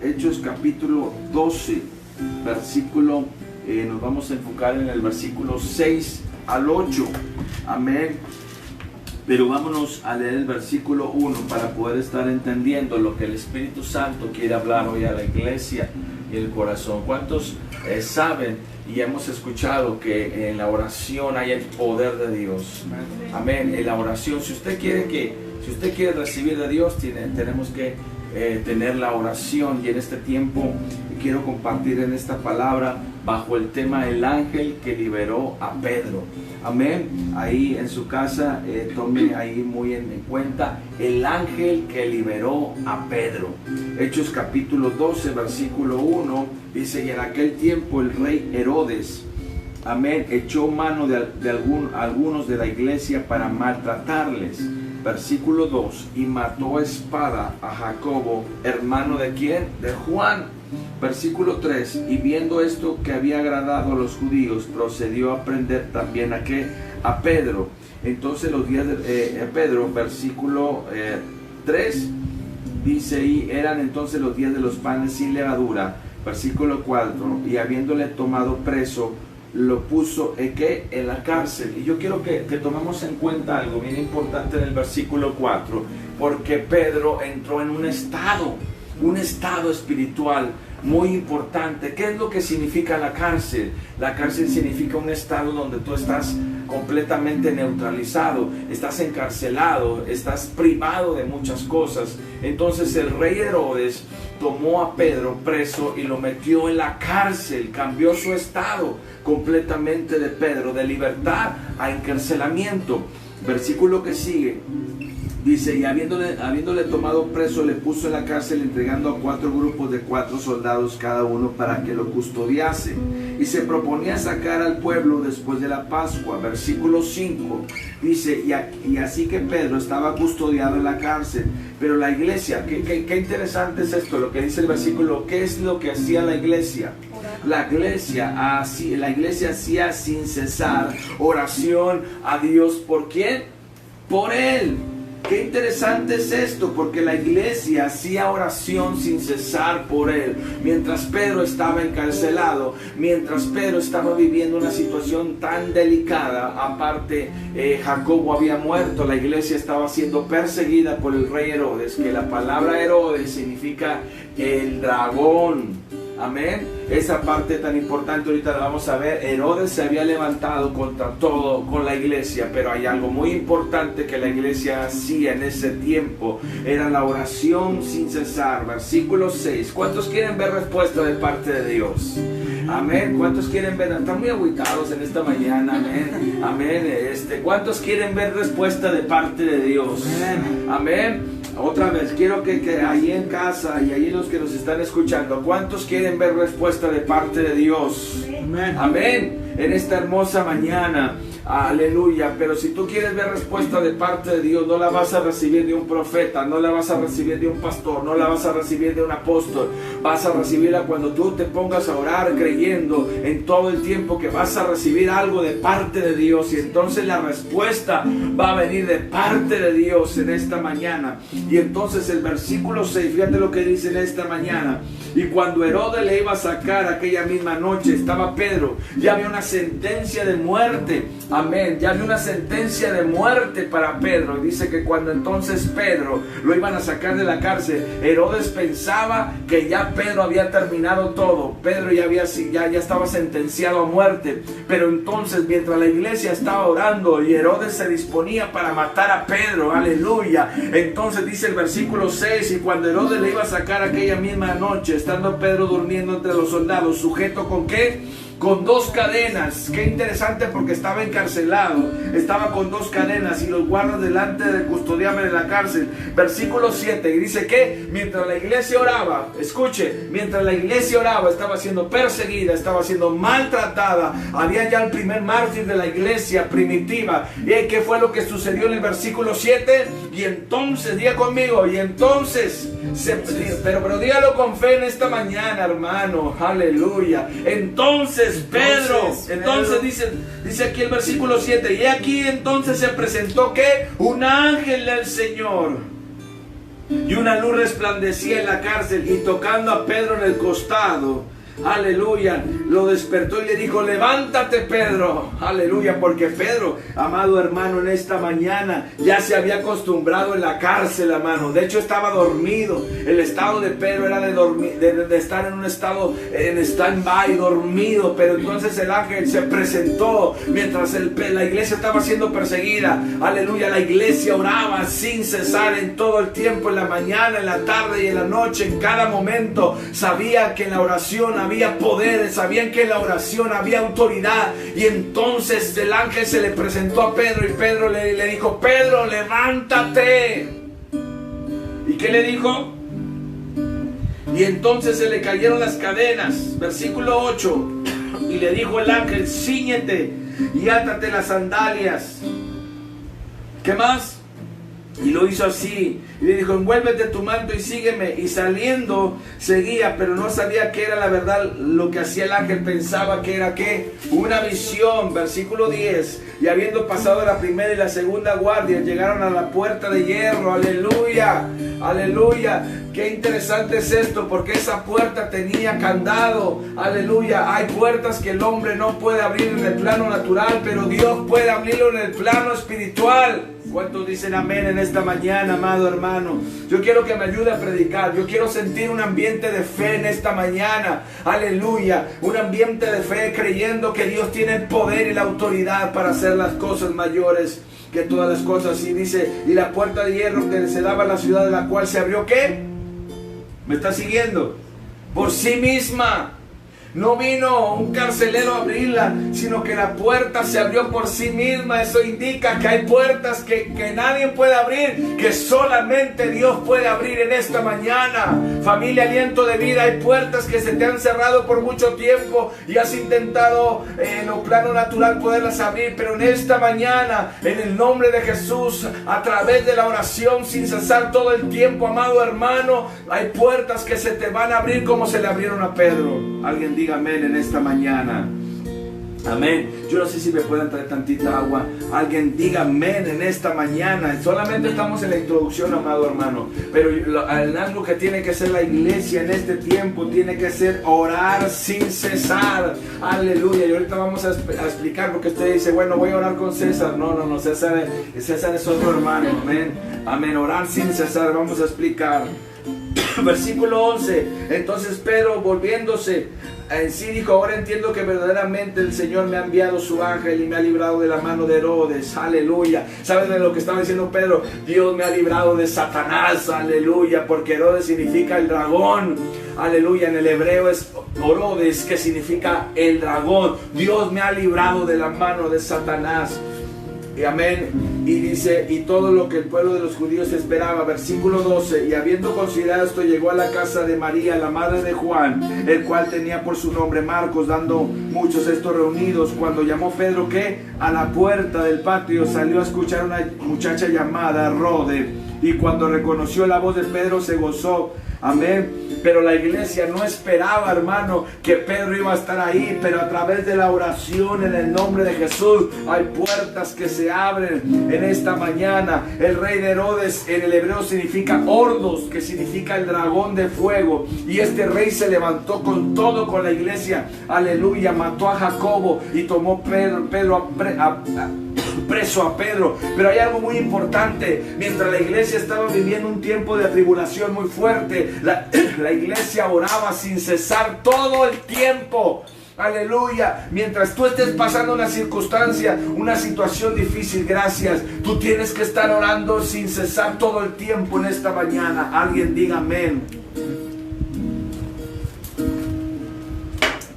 Hechos capítulo 12, versículo, nos vamos a enfocar en el versículo 6 al 8. Amén. Pero vámonos a leer el versículo 1 para poder estar entendiendo lo que el Espíritu Santo quiere hablar hoy a la iglesia y el corazón. ¿Cuántos saben y hemos escuchado que en la oración hay el poder de Dios? Amén. En la oración, si usted quiere recibir de Dios, tenemos que tener la oración. Y en este tiempo quiero compartir en esta palabra bajo el tema el ángel que liberó a Pedro. Amén. Ahí en su casa tome ahí muy en cuenta el ángel que liberó a Pedro. Hechos capítulo 12 versículo 1 dice: y en aquel tiempo el rey Herodes, amén, echó mano de algunos de la iglesia para maltratarles. Versículo 2: y mató a espada a Jacobo, hermano de ¿quién? De Juan. Versículo 3: y viendo esto que había agradado a los judíos, procedió a prender también a Pedro. Entonces los días de Pedro, versículo 3, dice: y eran entonces los días de los panes sin levadura. Versículo 4: y habiéndole tomado preso, lo puso en la cárcel. Y yo quiero que tomemos en cuenta algo bien importante en el versículo 4, porque Pedro entró en un estado espiritual muy importante. ¿Qué es lo que significa la cárcel? La cárcel significa un estado donde tú estás completamente neutralizado, estás encarcelado, estás privado de muchas cosas. Entonces el rey Herodes tomó a Pedro preso y lo metió en la cárcel, cambió su estado completamente de Pedro, de libertad a encarcelamiento. Versículo que sigue dice: y habiéndole tomado preso, le puso en la cárcel, entregando a 4 grupos de 4 soldados cada uno para que lo custodiase. Y se proponía sacar al pueblo después de la Pascua. Versículo 5 dice: y así que Pedro estaba custodiado en la cárcel. Pero la iglesia, qué interesante es esto, lo que dice el versículo. ¿Qué es lo que hacía la iglesia? La iglesia hacía sin cesar oración a Dios. ¿Por quién? Por él. Qué interesante es esto, porque la iglesia hacía oración sin cesar por él. Mientras Pedro estaba encarcelado, mientras Pedro estaba viviendo una situación tan delicada, aparte Jacobo había muerto, la iglesia estaba siendo perseguida por el rey Herodes, que la palabra Herodes significa el dragón. Amén. Esa parte tan importante ahorita la vamos a ver. Herodes se había levantado contra todo con la iglesia, pero hay algo muy importante que la iglesia hacía en ese tiempo, era la oración sin cesar. Versículo 6. ¿Cuántos quieren ver respuesta de parte de Dios? Amén. ¿Cuántos quieren ver? Están muy agüitados en esta mañana. Amén. Amén. ¿Cuántos quieren ver respuesta de parte de Dios? Amén. Otra vez, quiero que ahí en casa y ahí los que nos están escuchando, ¿cuántos quieren ver respuesta de parte de Dios? Amén. Amén. En esta hermosa mañana. Aleluya. Pero si tú quieres ver respuesta de parte de Dios, no la vas a recibir de un profeta, no la vas a recibir de un pastor, no la vas a recibir de un apóstol. Vas a recibirla cuando tú te pongas a orar creyendo en todo el tiempo que vas a recibir algo de parte de Dios. Y entonces la respuesta va a venir de parte de Dios en esta mañana. Y entonces el versículo 6, fíjate lo que dice en esta mañana: y cuando Herodes le iba a sacar aquella misma noche, estaba Pedro, ya había una sentencia de muerte. Amén. Ya había una sentencia de muerte para Pedro. Y dice que cuando entonces Pedro lo iban a sacar de la cárcel, Herodes pensaba que ya Pedro había terminado todo. Pedro ya estaba sentenciado a muerte. Pero entonces, mientras la iglesia estaba orando y Herodes se disponía para matar a Pedro, aleluya, entonces dice el versículo 6: y cuando Herodes le iba a sacar aquella misma noche, estando Pedro durmiendo entre los soldados, sujeto ¿con qué? Con 2 cadenas. Qué interesante, porque estaba encarcelado, estaba con 2 cadenas y los guardas delante de custodiaban en la cárcel. Versículo 7, y dice que mientras la iglesia oraba, escuche, mientras la iglesia oraba, estaba siendo perseguida, estaba siendo maltratada. Había ya el primer mártir de la iglesia primitiva. ¿Y qué fue lo que sucedió en el versículo 7? Y entonces, diga conmigo, y entonces pero dígalo con fe en esta mañana, hermano, aleluya. Entonces Pedro, dice aquí el versículo 7, y aquí entonces se presentó ¿qué? Un ángel del Señor. y una luz resplandecía en la cárcel, y tocando a Pedro en el costado, aleluya, lo despertó y le dijo: levántate, Pedro. Aleluya, porque Pedro, amado hermano, en esta mañana ya se había acostumbrado en la cárcel, hermano. De hecho estaba dormido. El estado de Pedro era de estar en un estado en stand-by, dormido. Pero entonces el ángel se presentó mientras la iglesia estaba siendo perseguida. Aleluya, la iglesia oraba sin cesar en todo el tiempo, en la mañana, en la tarde y en la noche, en cada momento. Sabía que en la oración había poder, sabían que en la oración había autoridad. Y entonces el ángel se le presentó a Pedro, y Pedro le dijo: Pedro, levántate. ¿Y qué le dijo? Y entonces se le cayeron las cadenas. Versículo 8. Y le dijo el ángel: cíñete y átate las sandalias. ¿Qué más? Y lo hizo así, y le dijo: envuélvete tu manto y sígueme. Y saliendo seguía, pero no sabía que era la verdad lo que hacía el ángel. Pensaba que era ¿qué? Una visión. Versículo 10. Y habiendo pasado la primera y la segunda guardia, llegaron a la puerta de hierro. Aleluya, aleluya. Qué interesante es esto, porque esa puerta tenía candado. Aleluya. Hay puertas que el hombre no puede abrir en el plano natural, pero Dios puede abrirlo en el plano espiritual. ¿Cuántos dicen amén en esta mañana, amado hermano? Yo quiero que me ayude a predicar. Yo quiero sentir un ambiente de fe en esta mañana. Aleluya. Un ambiente de fe, creyendo que Dios tiene el poder y la autoridad para hacer las cosas mayores que todas las cosas. Y dice: y la puerta de hierro que se daba a la ciudad, de la cual se abrió ¿qué? ¿Me está siguiendo? Por sí misma. No vino un carcelero a abrirla, sino que la puerta se abrió por sí misma. Eso indica que hay puertas que nadie puede abrir, que solamente Dios puede abrir en esta mañana. Familia Aliento de Vida, hay puertas que se te han cerrado por mucho tiempo y has intentado en lo plano natural poderlas abrir, pero en esta mañana, en el nombre de Jesús, a través de la oración sin cesar todo el tiempo, amado hermano, hay puertas que se te van a abrir como se le abrieron a Pedro. Alguien diga amén en esta mañana. Amén. Yo no sé si me pueden traer tantita agua. Alguien diga amén en esta mañana. Solamente estamos en la introducción, amado hermano. Pero algo que tiene que ser la iglesia en este tiempo tiene que ser orar sin cesar. Aleluya. Y ahorita vamos a explicar, porque usted dice: bueno, voy a orar con César. No, César es otro hermano. Amén. Amén. Orar sin cesar. Vamos a explicar. Versículo 11. Entonces Pedro, volviéndose en sí, dijo: ahora entiendo que verdaderamente el Señor me ha enviado su ángel y me ha librado de la mano de Herodes. Aleluya. ¿Sabes de lo que estaba diciendo Pedro? Dios me ha librado de Satanás. Aleluya. Porque Herodes significa el dragón. Aleluya. En el hebreo es Orodes, que significa el dragón. Dios me ha librado de la mano de Satanás. Y amén. Y dice: y todo lo que el pueblo de los judíos esperaba. Versículo 12. Y habiendo considerado esto, llegó a la casa de María, la madre de Juan, el cual tenía por su nombre Marcos, dando muchos estos reunidos. Cuando llamó Pedro, que a la puerta del patio, salió a escuchar una muchacha llamada Rode. Y cuando reconoció la voz de Pedro, se gozó. Amén. Pero la iglesia no esperaba, hermano, que Pedro iba a estar ahí. Pero a través de la oración en el nombre de Jesús, hay puertas que se abren en esta mañana. El rey de Herodes en el hebreo significa Ordos, que significa el dragón de fuego. Y este rey se levantó con todo con la iglesia. Aleluya. Mató a Jacobo y tomó preso a Pedro. Pero hay algo muy importante. Mientras la iglesia estaba viviendo un tiempo de tribulación muy fuerte, la iglesia oraba sin cesar todo el tiempo. Aleluya. Mientras tú estés pasando una circunstancia, una situación difícil, gracias, tú tienes que estar orando sin cesar todo el tiempo en esta mañana. Alguien diga amén.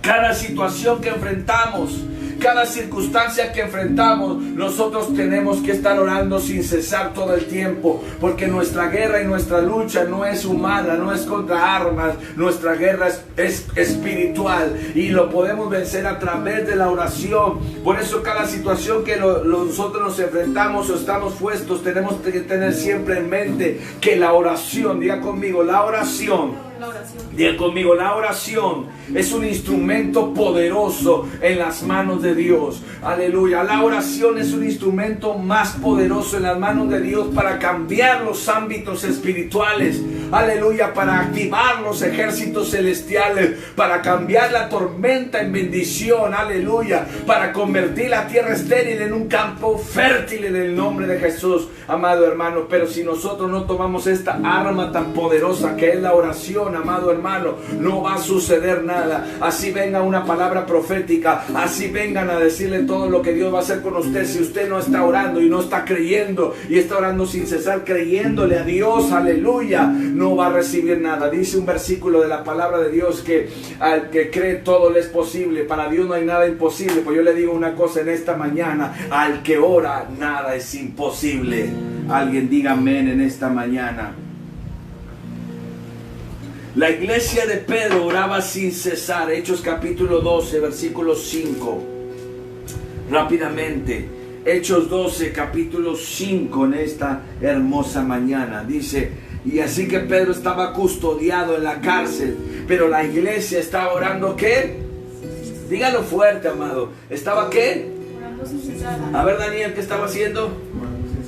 Cada situación que enfrentamos, cada circunstancia que enfrentamos, nosotros tenemos que estar orando sin cesar todo el tiempo, porque nuestra guerra y nuestra lucha no es humana, no es contra armas. Nuestra guerra es espiritual, y lo podemos vencer a través de la oración. Por eso cada situación que nosotros nos enfrentamos o estamos puestos, tenemos que tener siempre en mente que la oración, diga conmigo, la oración La oración. Diga conmigo, la oración es un instrumento poderoso en las manos de Dios. Aleluya. La oración es un instrumento más poderoso en las manos de Dios para cambiar los ámbitos espirituales. Aleluya. Para activar los ejércitos celestiales. Para cambiar la tormenta en bendición. Aleluya. Para convertir la tierra estéril en un campo fértil en el nombre de Jesús, amado hermano. Pero si nosotros no tomamos esta arma tan poderosa que es la oración, amado hermano, no va a suceder nada. Así venga una palabra profética, así vengan a decirle todo lo que Dios va a hacer con usted, si usted no está orando y no está creyendo y está orando sin cesar, creyéndole a Dios, aleluya, no va a recibir nada. Dice un versículo de la palabra de Dios que al que cree todo le es posible. Para Dios no hay nada imposible. Pues yo le digo una cosa en esta mañana: al que ora nada es imposible. Alguien diga amén en esta mañana. La iglesia de Pedro oraba sin cesar. Hechos capítulo 12, versículo 5. Rápidamente. Hechos 12, capítulo 5 en esta hermosa mañana. Dice: y así que Pedro estaba custodiado en la cárcel, pero la iglesia estaba orando, ¿qué? Dígalo fuerte, amado. ¿Estaba qué? Orando sin cesar. A ver, Daniel, ¿qué estaba haciendo?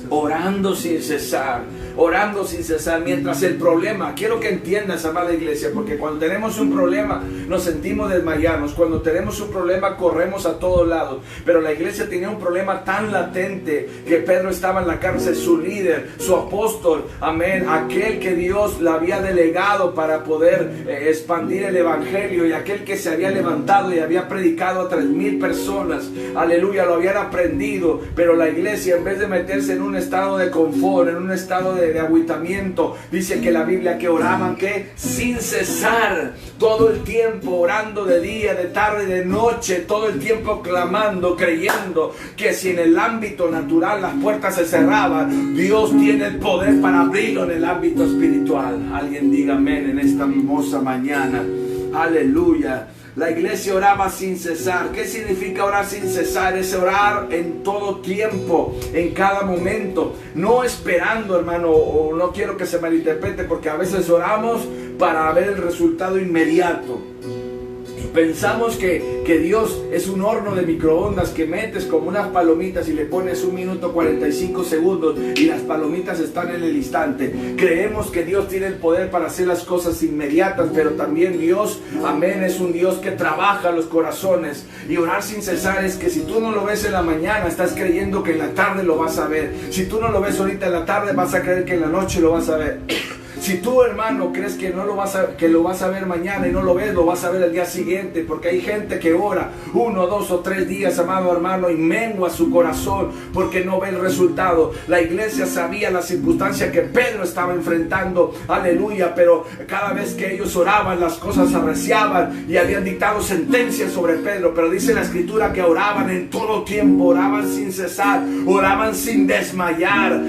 Orando sin cesar. Orando sin cesar. Mientras el problema, quiero que entiendas, amada iglesia, porque cuando tenemos un problema nos sentimos desmayarnos. Cuando tenemos un problema corremos a todos lados. Pero la iglesia tenía un problema tan latente que Pedro estaba en la cárcel, su líder, su apóstol, amén, aquel que Dios le había delegado para poder expandir el evangelio, y aquel que se había levantado y había predicado a 3,000 personas, aleluya, lo habían aprendido. Pero la iglesia, en vez de meterse en un estado de confort, en un estado de agüitamiento, dice que la Biblia que oraban, que sin cesar, todo el tiempo orando, de día, de tarde, de noche, todo el tiempo clamando, creyendo que si en el ámbito natural las puertas se cerraban, Dios tiene el poder para abrirlo en el ámbito espiritual. Alguien diga amén en esta hermosa mañana. Aleluya. La iglesia oraba sin cesar. ¿Qué significa orar sin cesar? Es orar en todo tiempo, en cada momento, no esperando, hermano, o no quiero que se malinterprete, porque a veces oramos para ver el resultado inmediato. Pensamos que Dios es un horno de microondas que metes como unas palomitas y le pones 1 minuto 45 segundos y las palomitas están en el instante. Creemos que Dios tiene el poder para hacer las cosas inmediatas, pero también Dios, amén, es un Dios que trabaja los corazones. Y orar sin cesar es que si tú no lo ves en la mañana, estás creyendo que en la tarde lo vas a ver. Si tú no lo ves ahorita en la tarde, vas a creer que en la noche lo vas a ver. Si tú, hermano, crees que no lo vas a ver mañana y no lo ves, lo vas a ver el día siguiente, porque hay gente que ora 1, 2 o 3 días, amado hermano, y mengua su corazón porque no ve el resultado. La iglesia sabía la circunstancia que Pedro estaba enfrentando, aleluya, pero cada vez que ellos oraban, las cosas arreciaban y habían dictado sentencias sobre Pedro. Pero dice la escritura que oraban en todo tiempo, oraban sin cesar, oraban sin desmayar,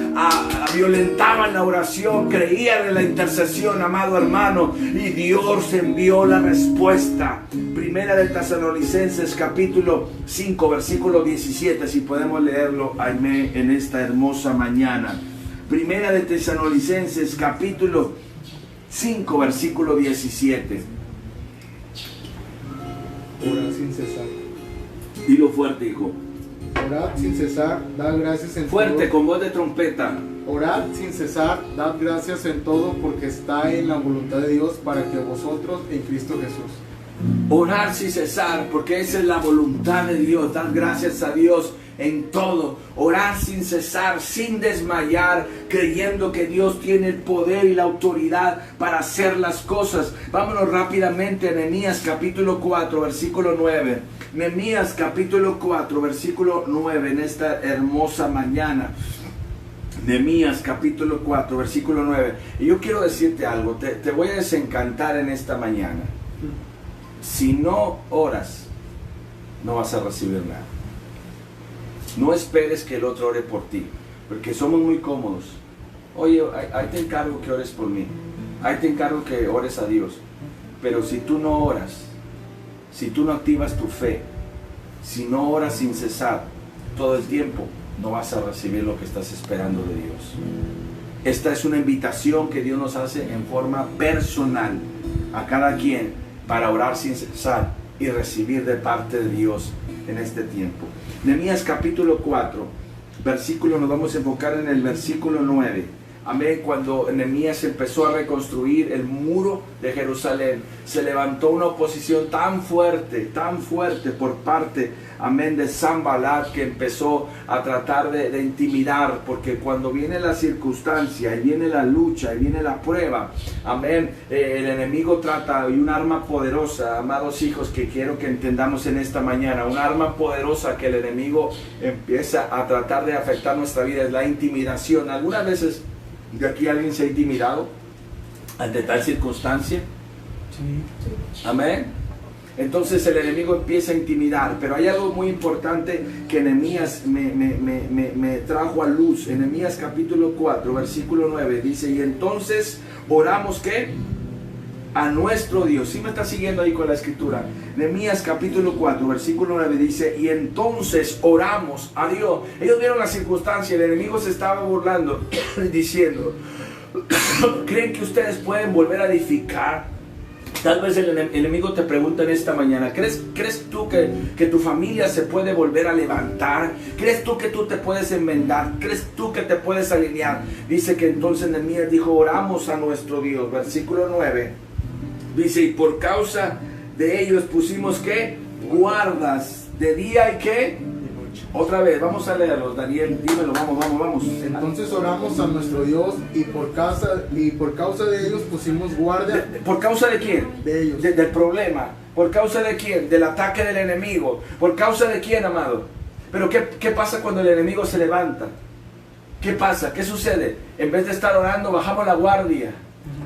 violentaban la oración, creían en la intercesión, amado hermano, y Dios envió la respuesta. Primera de Tesalonicenses capítulo 5 versículo 17, si podemos leerlo, amén, en esta hermosa mañana. Primera de Tesalonicenses capítulo 5 versículo 17. Orad sin cesar. Dilo fuerte, hijo. Orad sin cesar, dad gracias en Fuerte, todo. con voz de trompeta. Orad sin cesar, dad gracias en todo, porque está en la voluntad de Dios para que vosotros en Cristo Jesús. Orar sin cesar, porque esa es la voluntad de Dios. Dar gracias a Dios en todo. Orar sin cesar, sin desmayar, creyendo que Dios tiene el poder y la autoridad para hacer las cosas. Vámonos rápidamente a Nehemías capítulo 4, versículo 9. Nehemías capítulo 4, versículo 9, en esta hermosa mañana. Nehemías capítulo 4, versículo 9. Y yo quiero decirte algo, te voy a desencantar en esta mañana. Si no oras, no vas a recibir nada. No esperes que el otro ore por ti, porque somos muy cómodos. Oye, ahí te encargo que ores por mí, ahí te encargo que ores a Dios. Pero si tú no oras, si tú no activas tu fe, si no oras sin cesar todo el tiempo, no vas a recibir lo que estás esperando de Dios. Esta es una invitación que Dios nos hace en forma personal. a cada quien para orar sin cesar y recibir de parte de Dios en este tiempo. Nehemías capítulo 4, versículo, nos vamos a enfocar en el versículo 9. Amén. Cuando Nehemías empezó a reconstruir el muro de Jerusalén, se levantó una oposición tan fuerte por parte, amén, de Sanballat, que empezó a tratar de intimidar, porque cuando viene la circunstancia, y viene la lucha, y viene la prueba, amén, el enemigo trata, y un arma poderosa, amados hijos, que quiero que entendamos en esta mañana, un arma poderosa que el enemigo empieza a tratar de afectar nuestra vida, es la intimidación. Algunas veces de aquí alguien se ha intimidado ante tal circunstancia. Sí. Amén. Entonces el enemigo empieza a intimidar, pero hay algo muy importante que Nehemías me trajo a luz. En Nehemías capítulo 4, versículo 9 dice: y entonces oramos, ¿qué? A nuestro Dios. ¿Sí me está siguiendo ahí con la escritura? Nehemías capítulo 4, versículo 9 dice: y entonces oramos a Dios. Ellos vieron la circunstancia, el enemigo se estaba burlando, diciendo: ¿creen que ustedes pueden volver a edificar? Tal vez el enemigo te pregunta en esta mañana: ¿crees tú que tu familia se puede volver a levantar? ¿Crees tú que tú te puedes enmendar? ¿Crees tú que te puedes alinear? Dice que entonces Nehemías dijo: oramos a nuestro Dios. Versículo 9 dice: y por causa de ellos pusimos, ¿qué? Guardas de día y ¿qué? Otra vez, vamos a leerlo, Daniel, dímelo, vamos. Entonces oramos a nuestro Dios y por causa de ellos pusimos guardia. ¿Por causa de quién? De ellos. Del problema. ¿Por causa de quién? Del ataque del enemigo. ¿Por causa de quién, amado? Pero ¿qué pasa cuando el enemigo se levanta? ¿Qué pasa? ¿Qué sucede? En vez de estar orando, bajamos la guardia.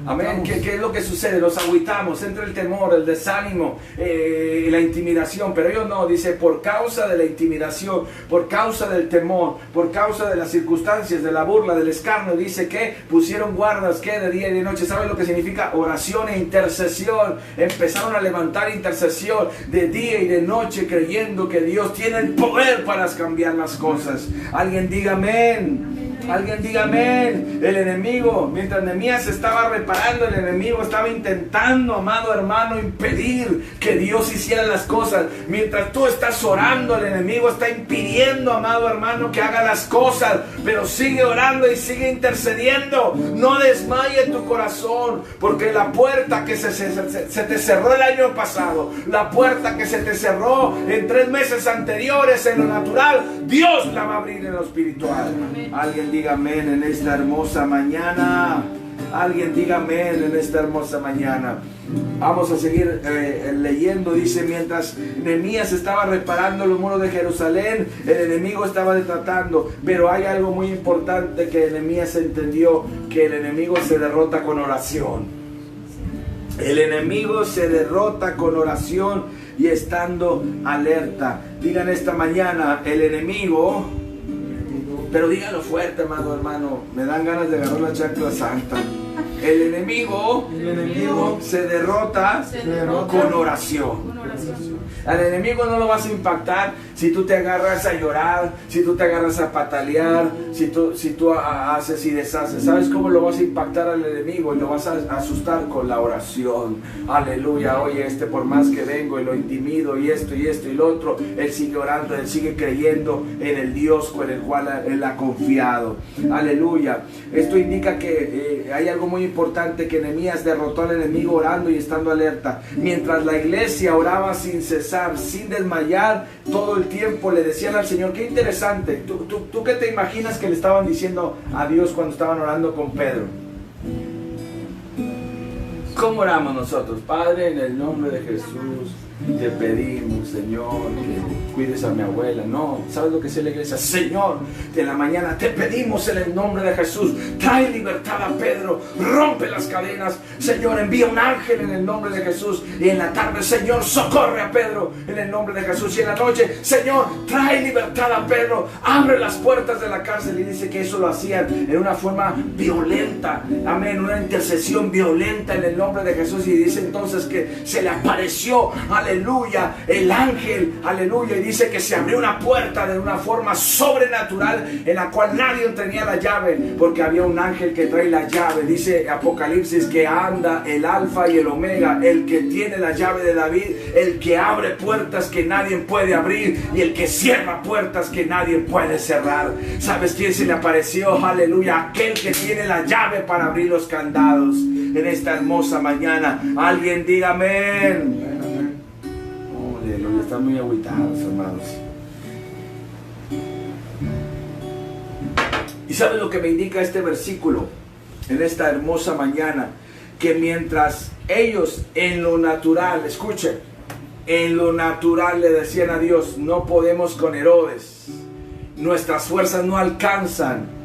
Amén. ¿Qué es lo que sucede? Los agüitamos, entra el temor, el desánimo, la intimidación. Pero ellos no, dice: por causa de la intimidación, por causa del temor, por causa de las circunstancias, de la burla, del escarnio, dice que pusieron guardas, que de día y de noche. ¿Saben lo que significa? Oración e intercesión. Empezaron a levantar intercesión de día y de noche, creyendo que Dios tiene el poder para cambiar las cosas. Alguien diga amén. Alguien diga amén. El enemigo, mientras Nehemías se estaba reparando, el enemigo estaba intentando, amado hermano, impedir que Dios hiciera las cosas. Mientras tú estás orando, el enemigo está impidiendo, amado hermano, que haga las cosas. Pero sigue orando y sigue intercediendo. No desmaye tu corazón, porque la puerta que se te cerró el año pasado, la puerta que se te cerró en 3 meses anteriores en lo natural, Dios la va a abrir en lo espiritual. Alguien diga amén en esta hermosa mañana. Alguien diga amén en esta hermosa mañana. Vamos a seguir leyendo. Dice: mientras Nehemías estaba reparando los muros de Jerusalén, el enemigo estaba tratando. Pero hay algo muy importante que Nehemías entendió: que el enemigo se derrota con oración. El enemigo se derrota con oración y estando alerta. Digan esta mañana: el enemigo. Pero dígalo fuerte, amado hermano. Me dan ganas de agarrar la chancla santa. El enemigo se derrota con oración. Al enemigo no lo vas a impactar si tú te agarras a llorar, si tú te agarras a patalear, si tú haces y deshaces. ¿Sabes cómo lo vas a impactar al enemigo? Y lo vas a asustar con la oración. Aleluya. Oye, por más que vengo y lo intimido y esto y lo otro, él sigue orando, él sigue creyendo en el Dios con el cual él ha confiado. Aleluya. Esto indica que hay algo muy importante, que Nehemías derrotó al enemigo orando y estando alerta. Mientras la iglesia oraba sin cesar, sin desmayar, todo el tiempo le decían al Señor. Qué interesante. ¿Tú qué te imaginas que le estaban diciendo a Dios cuando estaban orando con Pedro? ¿Cómo oramos nosotros? Padre, en el nombre de Jesús, te pedimos, Señor, que cuides a mi abuela. No, ¿sabes lo que es la iglesia? Señor, de la mañana te pedimos en el nombre de Jesús, trae libertad a Pedro, rompe las cadenas. Señor, envía un ángel en el nombre de Jesús. Y en la tarde, Señor, socorre a Pedro en el nombre de Jesús. Y en la noche, Señor, trae libertad a Pedro, abre las puertas de la cárcel. Y dice que eso lo hacían en una forma violenta. Amén, una intercesión violenta en el nombre nombre de Jesús. Y dice entonces que se le apareció, aleluya, el ángel, aleluya, y dice que se abrió una puerta de una forma sobrenatural en la cual nadie tenía la llave, porque había un ángel que trae la llave. Dice Apocalipsis que anda el alfa y el omega, el que tiene la llave de David, el que abre puertas que nadie puede abrir y el que cierra puertas que nadie puede cerrar. ¿Sabes quién se le apareció? Aleluya, aquel que tiene la llave para abrir los candados en esta hermosa mañana. Alguien diga amén. Amén. Oh, aleluya, están muy agüitados, hermanos. ¿Y sabes lo que me indica este versículo en esta hermosa mañana? Que mientras ellos en lo natural, escuchen, en lo natural le decían a Dios, no podemos con Herodes, nuestras fuerzas no alcanzan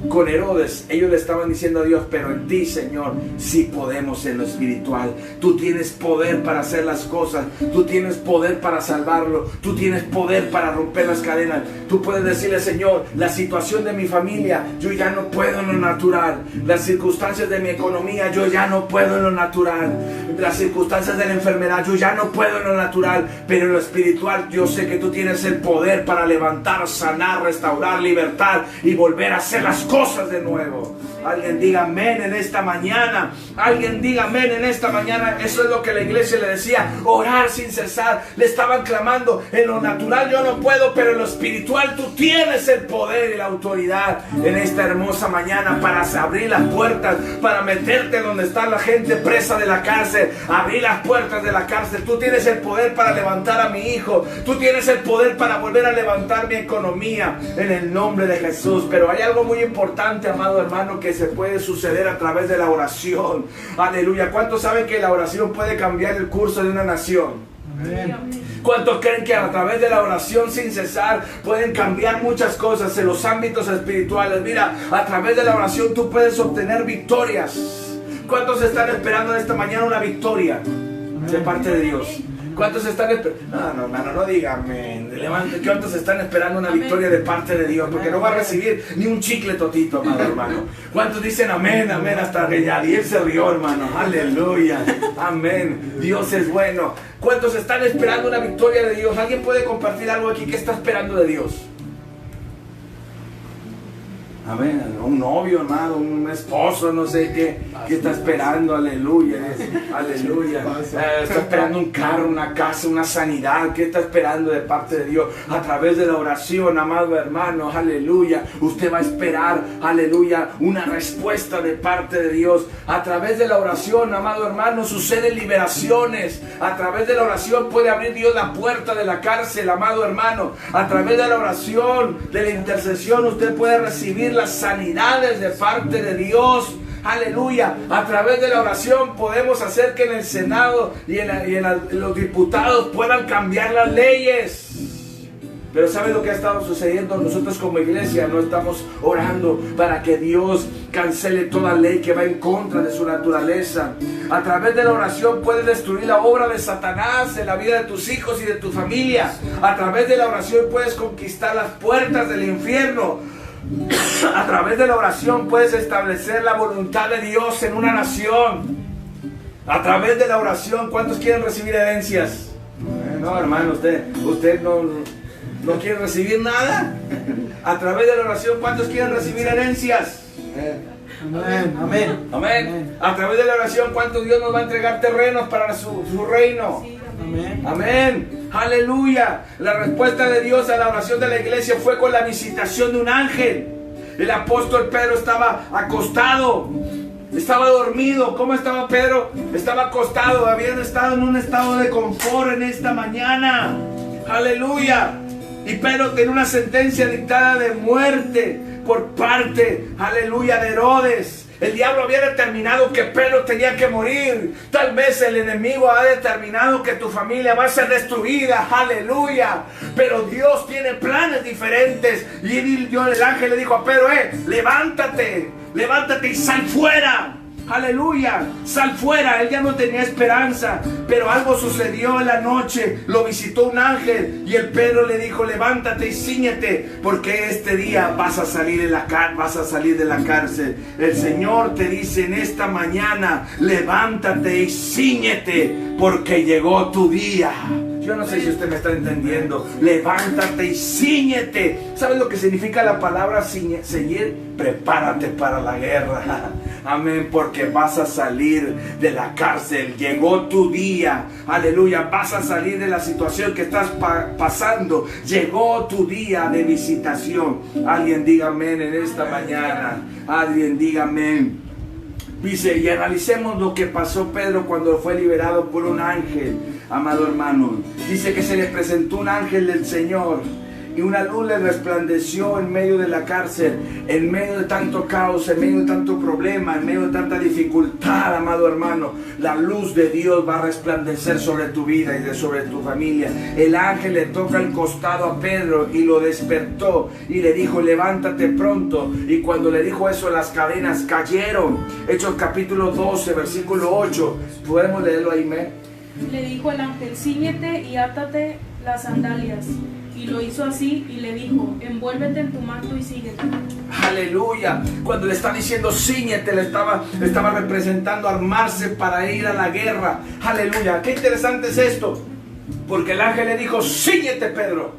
con Herodes, ellos le estaban diciendo a Dios, pero en ti, Señor, sí podemos en lo espiritual. Tú tienes poder para hacer las cosas, tú tienes poder para salvarlo, tú tienes poder para romper las cadenas. Tú puedes decirle, Señor, la situación de mi familia, yo ya no puedo en lo natural. Las circunstancias de mi economía, yo ya no puedo en lo natural. Las circunstancias de la enfermedad, yo ya no puedo en lo natural, pero en lo espiritual yo sé que tú tienes el poder para levantar, sanar, restaurar, libertar y volver a hacer las cosas de nuevo. Alguien diga amén en esta mañana. Alguien diga amén en esta mañana. Eso es lo que la iglesia le decía, orar sin cesar. Le estaban clamando, en lo natural yo no puedo, pero en lo espiritual tú tienes el poder y la autoridad en esta hermosa mañana para abrir las puertas, para meterte donde está la gente presa de la cárcel, abrir las puertas de la cárcel. Tú tienes el poder para levantar a mi hijo, tú tienes el poder para volver a levantar mi economía en el nombre de Jesús. Pero hay algo muy importante, amado hermano, que se puede suceder a través de la oración. Aleluya. ¿Cuántos saben que la oración puede cambiar el curso de una nación? Amén. ¿Cuántos creen que a través de la oración sin cesar pueden cambiar muchas cosas en los ámbitos espirituales? Mira, a través de la oración tú puedes obtener victorias. ¿Cuántos están esperando en esta mañana una victoria de parte de Dios? ¿Cuántos están esperando? No, hermano, no digan, levante. ¿Cuántos están esperando una victoria de parte de Dios? Porque no va a recibir ni un chicle totito, amado hermano. ¿Cuántos dicen amén, amén? Hasta que Yadiel se rió, hermano. Aleluya. Amén. Dios es bueno. ¿Cuántos están esperando una victoria de Dios? ¿Alguien puede compartir algo aquí que está esperando de Dios? Amén. Un novio, hermano, un esposo, no sé qué está esperando. Aleluya. Aleluya. Está esperando un carro, una casa, una sanidad. ¿Qué está esperando de parte de Dios? A través de la oración, amado hermano. Aleluya. Usted va a esperar, aleluya, una respuesta de parte de Dios. A través de la oración, amado hermano, suceden liberaciones. A través de la oración puede abrir Dios la puerta de la cárcel, amado hermano. A través de la oración, de la intercesión, usted puede recibir las sanidades de parte de Dios. Aleluya. A través de la oración podemos hacer que en el Senado y en los diputados puedan cambiar las leyes. Pero ¿sabe lo que ha estado sucediendo? Nosotros como iglesia no estamos orando para que Dios cancele toda ley que va en contra de su naturaleza. A través de la oración puedes destruir la obra de Satanás en la vida de tus hijos y de tu familia. A través de la oración puedes conquistar las puertas del infierno. A través de la oración puedes establecer la voluntad de Dios en una nación. A través de la oración, ¿cuántos quieren recibir herencias? No, hermano, usted no quiere recibir nada. A través de la oración, ¿cuántos quieren recibir herencias? Amén. Amén. Amén. A través de la oración, ¿cuántos Dios nos va a entregar terrenos para su reino? Amén. Amén. Aleluya. La respuesta de Dios a la oración de la iglesia fue con la visitación de un ángel. El apóstol Pedro estaba acostado, estaba dormido. ¿Cómo estaba Pedro? Estaba acostado. Habían estado en un estado de confort en esta mañana. Aleluya. Y Pedro tenía una sentencia dictada de muerte por parte, aleluya, de Herodes. El diablo había determinado que Pedro tenía que morir. Tal vez el enemigo ha determinado que tu familia va a ser destruida. Aleluya. Pero Dios tiene planes diferentes. Y el ángel le dijo a Pedro, levántate, levántate y sal fuera. Aleluya, sal fuera. Él ya no tenía esperanza, pero algo sucedió en la noche. Lo visitó un ángel y el Pedro le dijo: levántate y cíñete, porque este día vas a salir de la cárcel. El Señor te dice en esta mañana: levántate y cíñete, porque llegó tu día. Yo no sé si usted me está entendiendo. Levántate y cíñete. ¿Sabes lo que significa la palabra ceñir? Prepárate para la guerra. Amén, porque vas a salir de la cárcel. Llegó tu día. Aleluya, vas a salir de la situación que estás pasando. Llegó tu día de visitación. Alguien diga amén en esta mañana. Alguien diga amén. Dice, y analicemos lo que pasó Pedro cuando fue liberado por un ángel, amado hermano. Dice que se le presentó un ángel del Señor y una luz le resplandeció en medio de la cárcel, en medio de tanto caos, en medio de tanto problema, en medio de tanta dificultad, amado hermano. La luz de Dios va a resplandecer sobre tu vida y sobre tu familia. El ángel le toca el costado a Pedro y lo despertó y le dijo: levántate pronto. Y cuando le dijo eso, las cadenas cayeron. Hechos capítulo 12, versículo 8. ¿Podemos leerlo ahí, me? Le dijo el ángel: cíñete y átate las sandalias. Y lo hizo así y le dijo: envuélvete en tu manto y síguete. Aleluya. Cuando le está diciendo cíñete, le estaba representando armarse para ir a la guerra. Aleluya. Qué interesante es esto, porque el ángel le dijo: cíñete, Pedro,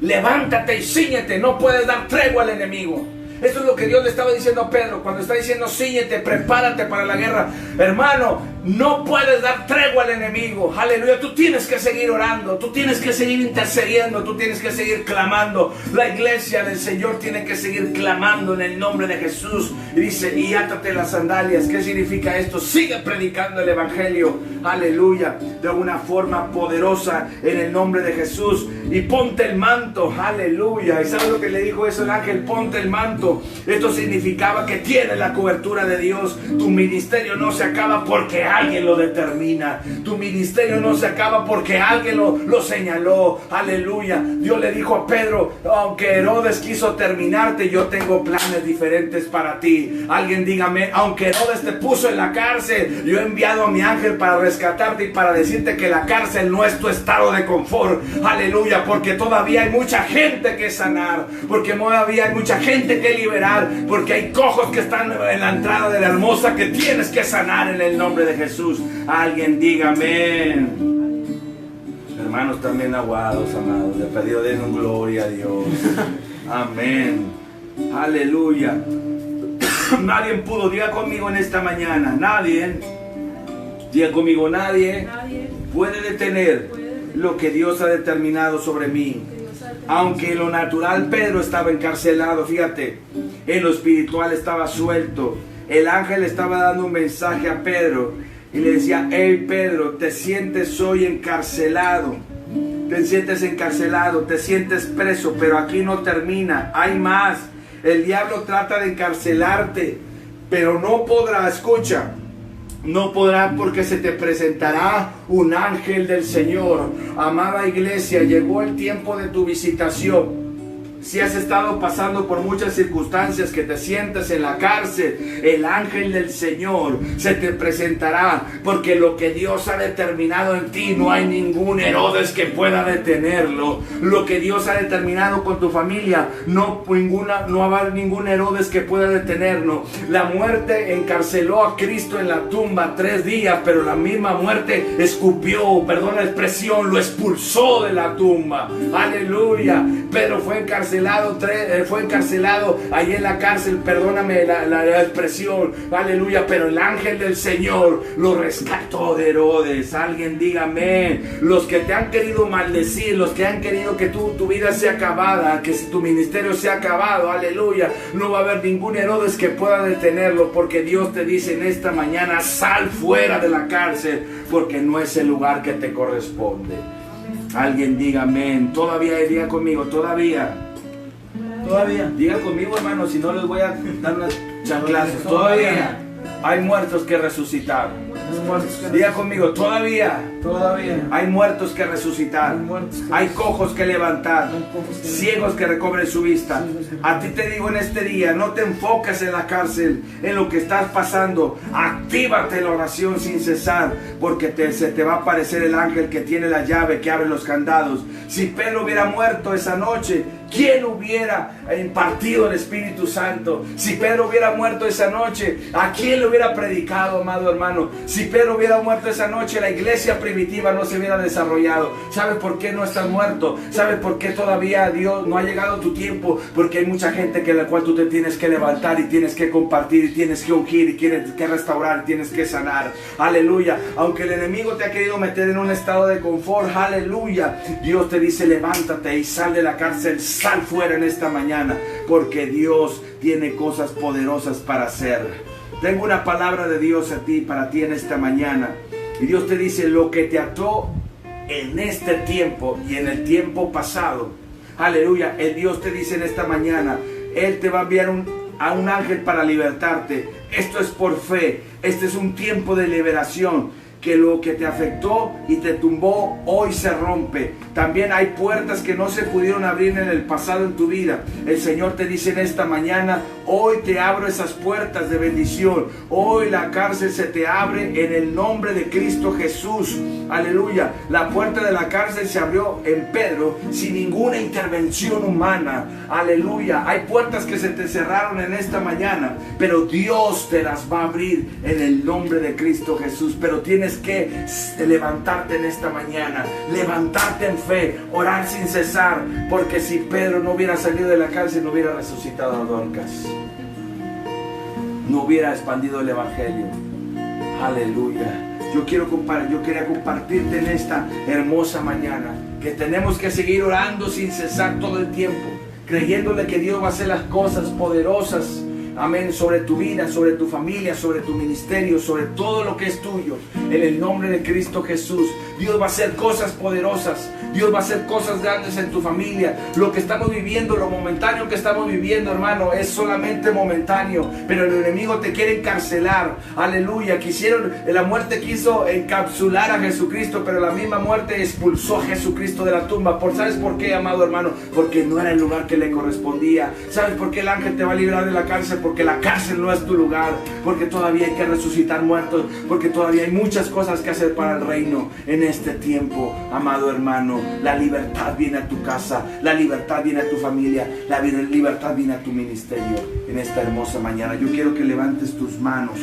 levántate y cíñete. No puedes dar tregua al enemigo. Esto es lo que Dios le estaba diciendo a Pedro cuando está diciendo: cíñete, prepárate para la guerra. Hermano, no puedes dar tregua al enemigo. Aleluya, tú tienes que seguir orando, tú tienes que seguir intercediendo, tú tienes que seguir clamando. La iglesia del Señor tiene que seguir clamando en el nombre de Jesús. Y dice: y átate las sandalias. ¿Qué significa esto? Sigue predicando el evangelio. Aleluya, de una forma poderosa en el nombre de Jesús. Y ponte el manto. Aleluya. ¿Y sabes lo que le dijo eso el ángel? Ponte el manto. Esto significaba que tienes la cobertura de Dios. Tu ministerio no se acaba porque alguien lo determina. Tu ministerio no se acaba porque alguien lo señaló. Aleluya. Dios le dijo a Pedro: aunque Herodes quiso terminarte, yo tengo planes diferentes para ti. Alguien dígame: aunque Herodes te puso en la cárcel, yo he enviado a mi ángel para rescatarte y para decirte que la cárcel no es tu estado de confort. Aleluya, porque todavía hay mucha gente que sanar, porque todavía hay mucha gente que liberar, porque hay cojos que están en la entrada de la hermosa que tienes que sanar en el nombre de Jesús. Alguien diga amén. Hermanos también aguados, amados, le pidió den un gloria a Dios. Amén. Aleluya. Nadie pudo, diga conmigo en esta mañana, nadie, diga conmigo, nadie puede detener lo que Dios ha determinado sobre mí. Aunque en lo natural Pedro estaba encarcelado, fíjate, en lo espiritual estaba suelto. El ángel estaba dando un mensaje a Pedro y le decía: hey Pedro, te sientes hoy encarcelado, te sientes preso, pero aquí no termina, hay más. El diablo trata de encarcelarte, pero no podrá, escucha, no podrá, porque se te presentará un ángel del Señor. Amada iglesia, llegó el tiempo de tu visitación. Si has estado pasando por muchas circunstancias que te sientes en la cárcel, el ángel del Señor se te presentará, porque lo que Dios ha determinado en ti no hay ningún Herodes que pueda detenerlo. Lo que Dios ha determinado con tu familia, no va a haber ningún Herodes que pueda detenerlo. La muerte encarceló a Cristo en la tumba 3 días, pero la misma muerte escupió, perdón la expresión, lo expulsó de la tumba. Aleluya. Pedro fue encarcelado ahí en la cárcel, perdóname la expresión, aleluya, pero el ángel del Señor lo rescató de Herodes. Alguien dígame: los que te han querido maldecir, los que han querido que tu vida sea acabada, que tu ministerio sea acabado, aleluya, no va a haber ningún Herodes que pueda detenerlo, porque Dios te dice en esta mañana: sal fuera de la cárcel, porque no es el lugar que te corresponde. Alguien diga amén. Todavía, diga conmigo, todavía, diga conmigo, hermano, si no les voy a dar unas chanclazos. Todavía hay muertos que resucitar. Hay muertos que Diga conmigo, todavía hay muertos que resucitar, hay cojos que levantar, ciegos que recobren su vista. A ti te digo en este día, no te enfoques en la cárcel, en lo que estás pasando. Actívate en la oración sin cesar, porque se te va a aparecer el ángel que tiene la llave, que abre los candados. Si Pedro hubiera muerto esa noche, ¿quién hubiera impartido el Espíritu Santo? Si Pedro hubiera muerto esa noche, ¿a quién le hubiera predicado, amado hermano? Si Pedro hubiera muerto esa noche, la iglesia primitiva no se hubiera desarrollado. ¿Sabes por qué no estás muerto? ¿Sabes por qué todavía Dios no ha llegado tu tiempo? Porque hay mucha gente que la cual tú te tienes que levantar y tienes que compartir y tienes que ungir y tienes que restaurar y tienes que sanar. Aleluya. Aunque el enemigo te ha querido meter en un estado de confort, aleluya, Dios te dice, levántate y sal de la cárcel. Sal fuera en esta mañana, porque Dios tiene cosas poderosas para hacer. Tengo una palabra de Dios para ti en esta mañana. Y Dios te dice, lo que te ató en este tiempo y en el tiempo pasado, aleluya, el Dios te dice en esta mañana, Él te va a enviar a un ángel para libertarte. Esto es por fe. Este es un tiempo de liberación. Que lo que te afectó y te tumbó hoy se rompe. También hay puertas que no se pudieron abrir en el pasado en tu vida. El Señor te dice en esta mañana, hoy te abro esas puertas de bendición. Hoy la cárcel se te abre en el nombre de Cristo Jesús. Aleluya. La puerta de la cárcel se abrió en Pedro sin ninguna intervención humana. Aleluya. Hay puertas que se te cerraron en esta mañana, pero Dios te las va a abrir en el nombre de Cristo Jesús. Pero tienes que levantarte en esta mañana, levantarte en fe, orar sin cesar, porque si Pedro no hubiera salido de la cárcel, no hubiera resucitado a Dorcas, no hubiera expandido el evangelio. Aleluya. Yo quería compartirte en esta hermosa mañana que tenemos que seguir orando sin cesar todo el tiempo, creyéndole que Dios va a hacer las cosas poderosas. Amén, sobre tu vida, sobre tu familia, sobre tu ministerio, sobre todo lo que es tuyo. En el nombre de Cristo Jesús, Dios va a hacer cosas poderosas. Dios va a hacer cosas grandes en tu familia. Lo que estamos viviendo, lo momentáneo que estamos viviendo, hermano, es solamente momentáneo. Pero el enemigo te quiere encarcelar. Aleluya. La muerte quiso encapsular a Jesucristo, pero la misma muerte expulsó a Jesucristo de la tumba. ¿Sabes por qué, amado hermano? Porque no era el lugar que le correspondía. ¿Sabes por qué el ángel te va a librar de la cárcel? Porque la cárcel no es tu lugar. Porque todavía hay que resucitar muertos. Porque todavía hay muchas cosas que hacer para el reino en este tiempo, amado hermano. La libertad viene a tu casa, la libertad viene a tu familia, la libertad viene a tu ministerio en esta hermosa mañana. Yo quiero que levantes tus manos